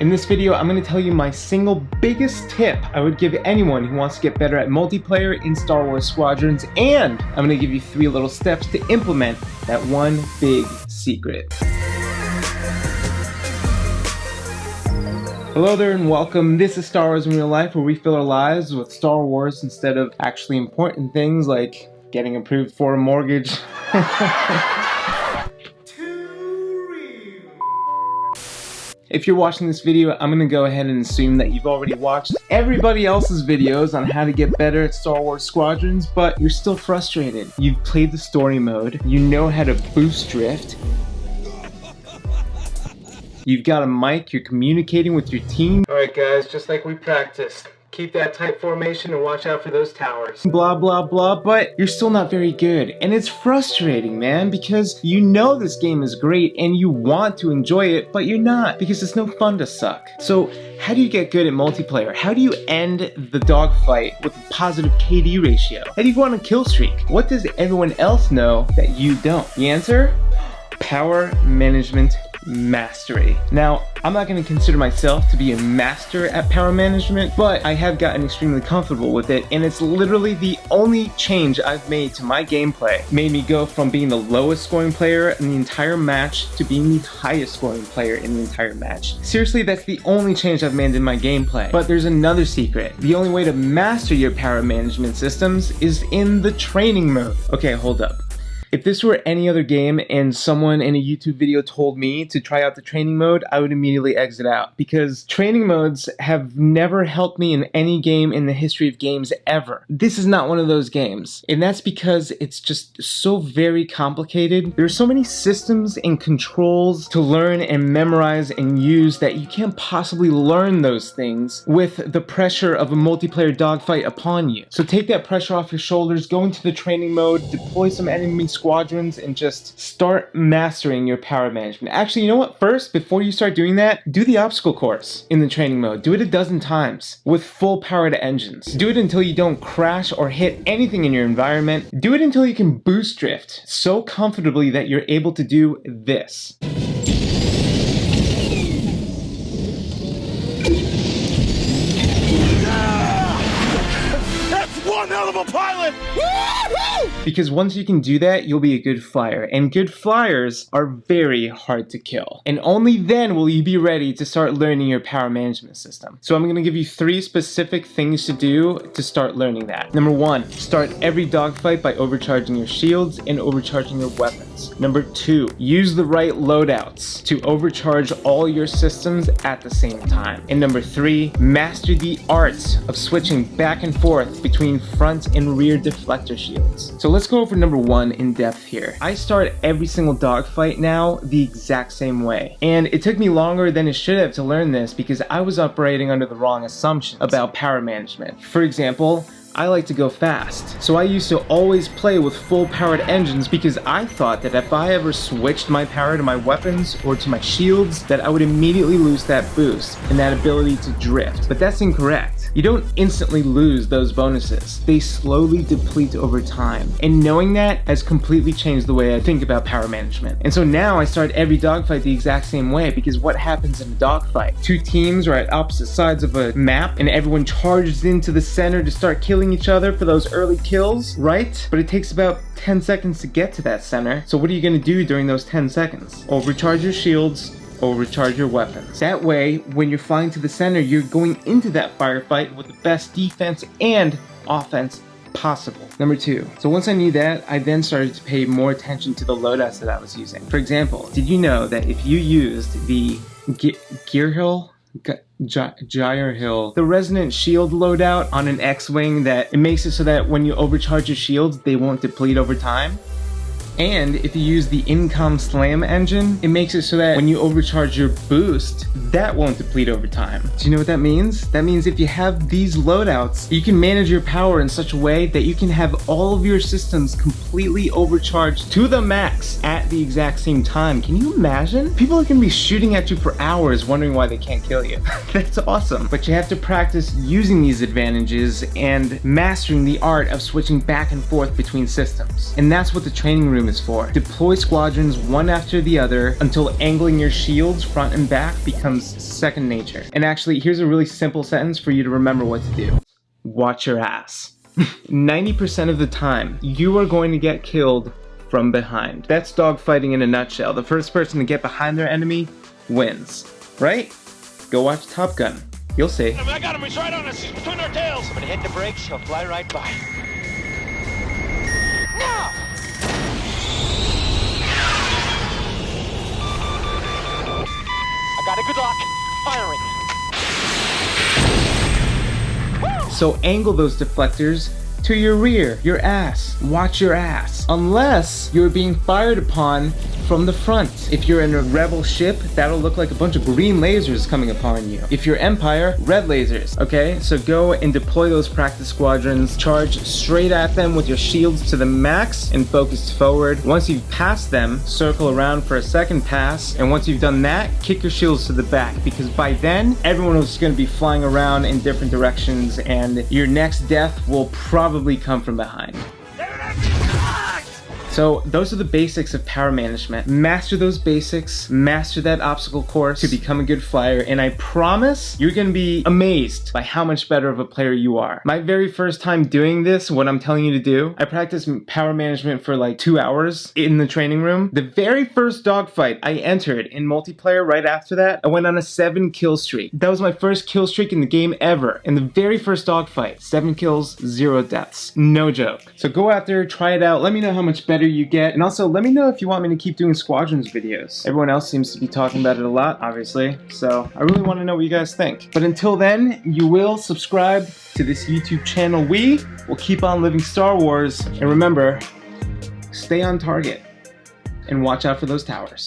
In this video, I'm going to tell you my single biggest tip I would give anyone who wants to get better at multiplayer in Star Wars Squadrons, and I'm going to give you 3 little steps to implement that one big secret. Hello there and welcome. This is Star Wars in Real Life, where we fill our lives with Star Wars instead of actually important things like getting approved for a mortgage. If you're watching this video, I'm gonna go ahead and assume that you've already watched everybody else's videos on how to get better at Star Wars Squadrons, but you're still frustrated. You've played the story mode, you know how to boost drift, you've got a mic, you're communicating with your team. Alright guys, just like we practiced. Keep that tight formation and watch out for those towers. Blah, blah, blah, but you're still not very good. And it's frustrating, man, because you know this game is great and you want to enjoy it, but you're not, because it's no fun to suck. So how do you get good at multiplayer? How do you end the dogfight with a positive KD ratio? How do you go on a kill streak? What does everyone else know that you don't? The answer? Power management mastery. Now, I'm not going to consider myself to be a master at power management, but I have gotten extremely comfortable with it, and it's literally the only change I've made to my gameplay. Made me go from being the lowest scoring player in the entire match to being the highest scoring player in the entire match. Seriously, that's the only change I've made in my gameplay. But there's another secret. The only way to master your power management systems is in the training mode. Okay, hold up. If this were any other game and someone in a YouTube video told me to try out the training mode, I would immediately exit out, because training modes have never helped me in any game in the history of games ever. This is not one of those games, and that's because it's just so very complicated. There are so many systems and controls to learn and memorize and use that you can't possibly learn those things with the pressure of a multiplayer dogfight upon you. So take that pressure off your shoulders, go into the training mode, deploy some enemy squadrons, and just start mastering your power management. Actually, you know what? First, before you start doing that, do the obstacle course in the training mode. Do it a dozen times with full powered engines. Do it until you don't crash or hit anything in your environment. Do it until you can boost drift so comfortably that you're able to do this. That's one hell of a pilot! Because once you can do that, you'll be a good flyer, and good flyers are very hard to kill. And only then will you be ready to start learning your power management system. So I'm going to give you 3 specific things to do to start learning that. Number 1, start every dogfight by overcharging your shields and overcharging your weapons. Number 2, use the right loadouts to overcharge all your systems at the same time. And number 3, master the art of switching back and forth between front and rear deflector shields. So let's go over number 1 in depth here. I start every single dogfight now the exact same way. And it took me longer than it should have to learn this because I was operating under the wrong assumptions about power management. For example, I like to go fast. So I used to always play with full powered engines because I thought that if I ever switched my power to my weapons or to my shields, that I would immediately lose that boost and that ability to drift. But that's incorrect. You don't instantly lose those bonuses. They slowly deplete over time. And knowing that has completely changed the way I think about power management. And so now I start every dogfight the exact same way, because what happens in a dogfight? 2 teams are at opposite sides of a map and everyone charges into the center to start killing each other for those early kills, right? But it takes about 10 seconds to get to that center. So what are you going to do during those 10 seconds? Overcharge your shields, overcharge your weapons. That way, when you're flying to the center, you're going into that firefight with the best defense and offense possible. Number 2. So once I knew that, I then started to pay more attention to the loadouts that I was using. For example, did you know that if you used the Gyre Hill, the resonant shield loadout on an X-Wing, that it makes it so that when you overcharge your shields, they won't deplete over time? And if you use the Incom Slam engine, it makes it so that when you overcharge your boost, that won't deplete over time. Do you know what that means? That means if you have these loadouts, you can manage your power in such a way that you can have all of your systems completely overcharged to the max at the exact same time. Can you imagine? People are gonna be shooting at you for hours wondering why they can't kill you. That's awesome. But you have to practice using these advantages and mastering the art of switching back and forth between systems. And that's what the training room room is for. Deploy squadrons one after the other until angling your shields front and back becomes second nature. And actually, here's a really simple sentence for you to remember what to do. Watch your ass. 90% of the time, you are going to get killed from behind. That's dogfighting in a nutshell. The first person to get behind their enemy wins, right? Go watch Top Gun. You'll see. I got him. He's right on us. He's between our tails. I'm gonna hit the brakes. He'll fly right by. No! I got a good lock. Firing. So angle those deflectors to your rear, your ass. Watch your ass. Unless you're being fired upon from the front. If you're in a rebel ship, that'll look like a bunch of green lasers coming upon you. If you're Empire, red lasers. Okay, so go and deploy those practice squadrons, charge straight at them with your shields to the max and focus forward. Once you've passed them, circle around for a second pass, and once you've done that, kick your shields to the back, because by then, everyone is going to be flying around in different directions, and your next death will probably come from behind. So those are the basics of power management. Master those basics, master that obstacle course to become a good flyer, and I promise you're gonna be amazed by how much better of a player you are. My very first time doing this, what I'm telling you to do, I practiced power management for like 2 hours in the training room. The very first dogfight I entered in multiplayer right after that, I went on a 7 kill streak. That was my first kill streak in the game ever. In the very first dogfight, 7 kills, 0 deaths. No joke. So go out there, try it out, let me know how much better you get, and also let me know if you want me to keep doing Squadrons videos. Everyone else seems to be talking about it a lot, obviously, so I really want to know what you guys think. But until then, you will subscribe to this YouTube channel. We will keep on living Star Wars, and remember, stay on target and watch out for those towers.